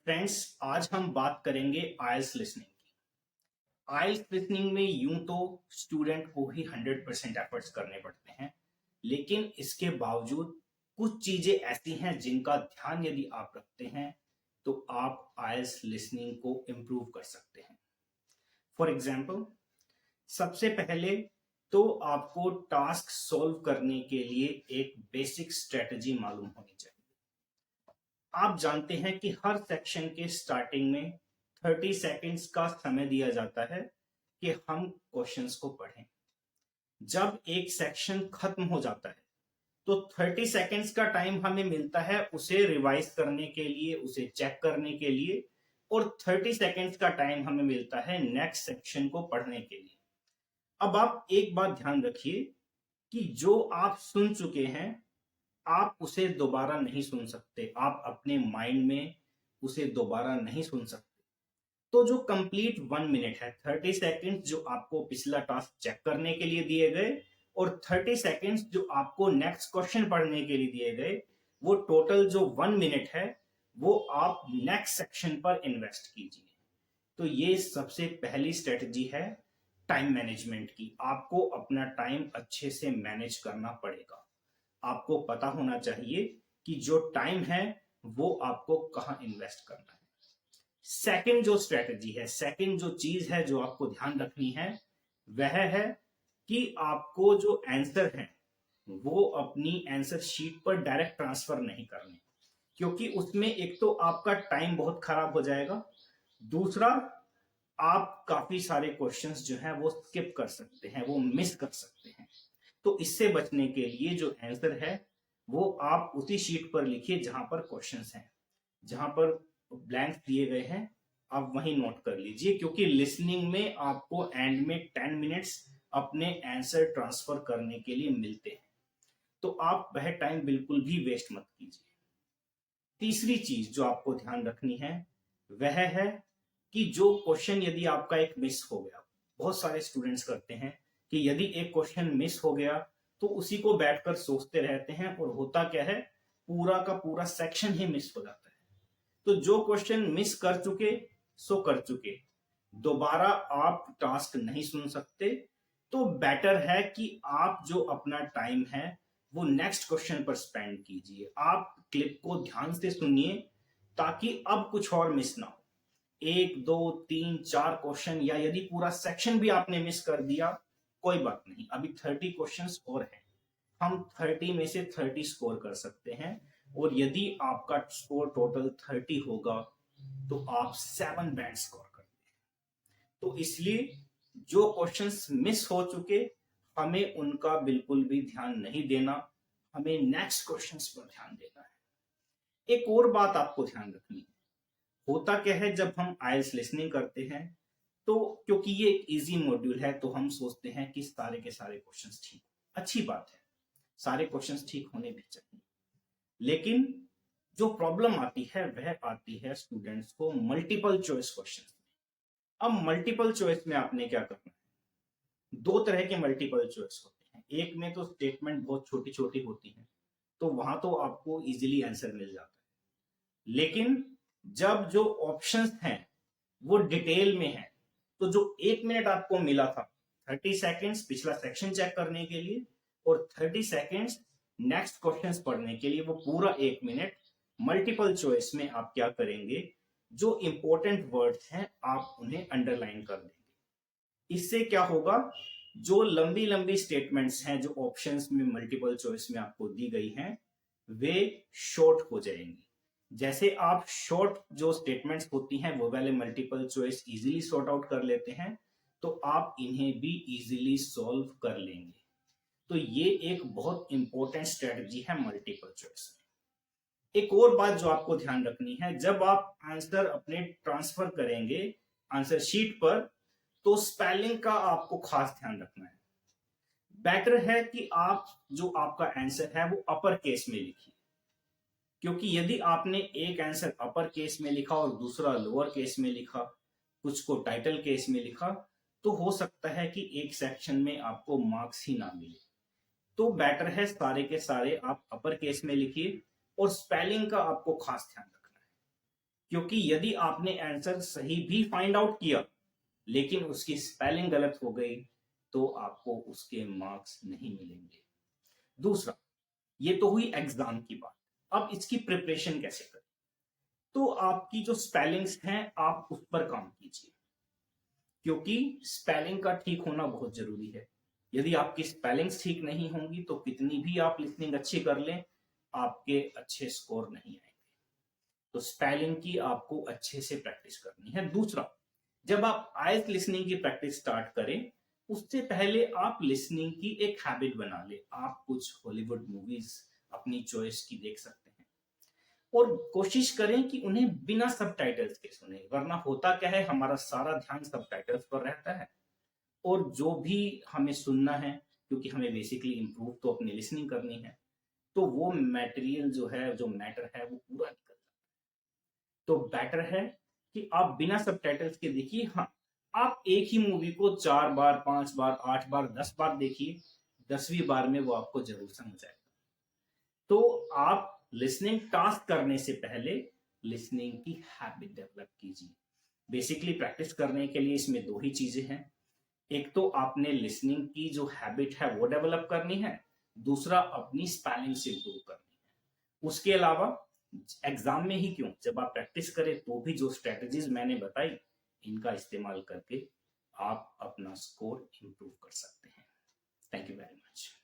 Friends, आज हम बात करेंगे आइल्स लिसनिंग की। आइल्स लिसनिंग में यूं तो स्टूडेंट को ही 100% एफर्ट्स करने पड़ते हैं, लेकिन इसके बावजूद कुछ चीजें ऐसी हैं जिनका ध्यान यदि आप रखते हैं तो आप आइल्स लिसनिंग को इम्प्रूव कर सकते हैं। फॉर एग्जाम्पल, सबसे पहले तो आपको टास्क सॉल्व करने के लिए एक बेसिक स्ट्रेटजी मालूम होनी चाहिए। आप जानते हैं कि हर सेक्शन के स्टार्टिंग में 30 सेकेंड्स का समय दिया जाता है कि हम क्वेश्चंस को पढ़ें। जब एक सेक्शन खत्म हो जाता है तो 30 सेकेंड्स का टाइम हमें मिलता है उसे रिवाइज करने के लिए, उसे चेक करने के लिए, और 30 सेकेंड्स का टाइम हमें मिलता है नेक्स्ट सेक्शन को पढ़ने के लिए। अब आप एक बात ध्यान रखिए कि जो आप सुन चुके हैं आप उसे दोबारा नहीं सुन सकते, आप अपने माइंड में उसे दोबारा नहीं सुन सकते। तो जो कंप्लीट 1 मिनट है, 30 सेकेंड्स जो आपको पिछला टास्क चेक करने के लिए दिए गए और 30 सेकेंड्स जो आपको नेक्स्ट क्वेश्चन पढ़ने के लिए दिए गए, वो टोटल जो 1 मिनट है वो आप नेक्स्ट सेक्शन पर इन्वेस्ट कीजिए। तो ये सबसे पहली स्ट्रेटजी है टाइम मैनेजमेंट की। आपको अपना टाइम अच्छे से मैनेज करना पड़ेगा। आपको पता होना चाहिए कि जो टाइम है वो आपको कहां इन्वेस्ट करना है। सेकंड जो स्ट्रेटजी है, सेकंड जो चीज है जो आपको ध्यान रखनी है, वह है कि आपको जो आंसर है वो अपनी आंसर शीट पर डायरेक्ट ट्रांसफर नहीं करने, क्योंकि उसमें एक तो आपका टाइम बहुत खराब हो जाएगा, दूसरा आप काफी सारे क्वेश्चंस जो है वो स्किप कर सकते हैं, वो मिस कर सकते हैं। तो इससे बचने के लिए जो आंसर है वो आप उसी शीट पर लिखिए जहां पर क्वेश्चंस हैं, जहां पर ब्लैंक दिए गए हैं आप वहीं नोट कर लीजिए, क्योंकि लिसनिंग में आपको एंड में 10 मिनट्स अपने आंसर ट्रांसफर करने के लिए मिलते हैं। तो आप वह टाइम बिल्कुल भी वेस्ट मत कीजिए। तीसरी चीज जो आपको ध्यान रखनी है वह है कि जो क्वेश्चन यदि आपका एक मिस हो गया, बहुत सारे स्टूडेंट्स करते हैं कि यदि एक क्वेश्चन मिस हो गया तो उसी को बैठकर सोचते रहते हैं और होता क्या है, पूरा का पूरा सेक्शन ही मिस हो जाता है। तो जो क्वेश्चन मिस कर चुके सो कर चुके, दोबारा आप टास्क नहीं सुन सकते। तो बेटर है कि आप जो अपना टाइम है वो नेक्स्ट क्वेश्चन पर स्पेंड कीजिए। आप क्लिप को ध्यान से सुनिए ताकि अब कुछ और मिस ना हो। 1 2 3 4 क्वेश्चन या यदि पूरा सेक्शन भी आपने मिस कर दिया, कोई बात नहीं, अभी 30 क्वेश्चंस और हैं। हम 30 में से 30 स्कोर कर सकते हैं, और यदि आपका स्कोर टोटल 30 होगा तो आप 7 बैंड स्कोर करते हैं। तो इसलिए जो क्वेश्चंस मिस हो चुके हमें उनका बिल्कुल भी ध्यान नहीं देना, हमें नेक्स्ट क्वेश्चंस पर ध्यान देना है। एक और बात आपको ध्यान रखनी है, होता क्या है जब हम आइल्स लिसनिंग करते हैं तो क्योंकि ये एक इजी मॉड्यूल है तो हम सोचते हैं कि सारे के सारे क्वेश्चंस ठीक, अच्छी बात है, सारे क्वेश्चंस ठीक होने भी चाहिए। लेकिन जो प्रॉब्लम आती है वह आती है स्टूडेंट्स को मल्टीपल चॉइस क्वेश्चंस में। अब मल्टीपल चॉइस में आपने क्या करना है, दो तरह के मल्टीपल चॉइस होते हैं। एक में तो स्टेटमेंट बहुत छोटी छोटी होती है, तो वहां तो आपको इजीली आंसर मिल जाता है। लेकिन जब जो ऑप्शंस हैं वो डिटेल में है, तो जो 1 मिनट आपको मिला था, 30 सेकेंड्स पिछला सेक्शन चेक करने के लिए और 30 सेकेंड्स नेक्स्ट क्वेश्चंस पढ़ने के लिए, वो पूरा 1 मिनट मल्टीपल चॉइस में आप क्या करेंगे, जो इंपॉर्टेंट वर्ड्स हैं आप उन्हें अंडरलाइन कर देंगे। इससे क्या होगा, जो लंबी लंबी स्टेटमेंट्स हैं जो ऑप्शंस में मल्टीपल चॉइस में आपको दी गई हैं वे शॉर्ट हो जाएंगी। जैसे आप शॉर्ट जो स्टेटमेंट्स होती हैं वो वाले multiple choice easily sort out कर लेते हैं, तो आप इन्हें भी इजीली सॉल्व कर लेंगे। तो ये एक बहुत इंपॉर्टेंट स्ट्रेटजी है मल्टीपल चॉइस में। एक और बात जो आपको ध्यान रखनी है, जब आप आंसर अपने ट्रांसफर करेंगे आंसर शीट पर, तो स्पेलिंग का आपको खास ध्यान रखना है। बेटर है कि आप जो आपका आंसर है वो अपर केस में लिखिए, क्योंकि यदि आपने एक आंसर अपर केस में लिखा और दूसरा लोअर केस में लिखा, कुछ को टाइटल केस में लिखा, तो हो सकता है कि एक सेक्शन में आपको मार्क्स ही ना मिले। तो बेटर है सारे के सारे आप अपर केस में लिखिए, और स्पेलिंग का आपको खास ध्यान रखना है। क्योंकि यदि आपने आंसर सही भी फाइंड आउट किया लेकिन उसकी स्पेलिंग गलत हो गई तो आपको उसके मार्क्स नहीं मिलेंगे। दूसरा, ये तो हुई एग्जाम की बात। अब इसकी प्रिपरेशन कैसे करें? तो आपकी जो स्पेलिंग्स हैं आप उस पर काम कीजिए, क्योंकि स्पेलिंग का ठीक होना बहुत जरूरी है। यदि आपकी स्पेलिंग्स ठीक नहीं होंगी तो कितनी भी आप लिसनिंग अच्छी कर लें, आपके अच्छे स्कोर नहीं आएंगे। तो स्पेलिंग की आपको अच्छे से प्रैक्टिस करनी है। दूसरा, जब आप आइल्स लिसनिंग की प्रैक्टिस स्टार्ट करें उससे पहले आप लिसनिंग की एक हैबिट बना ले। आप कुछ हॉलीवुड मूवीज अपनी चॉइस की देख सकते हैं और कोशिश करें कि उन्हें बिना सबटाइटल्स के सुने, वरना होता क्या है हमारा सारा ध्यान सबटाइटल्स पर रहता है और जो भी हमें सुनना है, क्योंकि हमें बेसिकली इम्प्रूव तो अपनी लिसनिंग करनी है, तो वो मटेरियल जो है, जो मैटर है वो पूरा निकल जाता है। तो बेटर है कि आप बिना सबटाइटल्स के देखिए। हाँ, आप एक ही मूवी को 4 बार, 5 बार, 8 बार, 10 बार देखिए, 10वीं बार में वो आपको जरूर समझ आएगा। तो आप लिसनिंग टास्क करने से पहले लिसनिंग की हैबिट डेवलप कीजिए। बेसिकली प्रैक्टिस करने के लिए इसमें दो ही चीजें हैं। एक तो आपने लिसनिंग की जो हैबिट है वो डेवलप करनी है, दूसरा अपनी स्पेलिंग से इंप्रूव करनी है। उसके अलावा एग्जाम में ही क्यों, जब आप प्रैक्टिस करें तो भी जो स्ट्रेटजीज मैंने बताई इनका इस्तेमाल करके आप अपना स्कोर इंप्रूव कर सकते हैं। Thank you very much.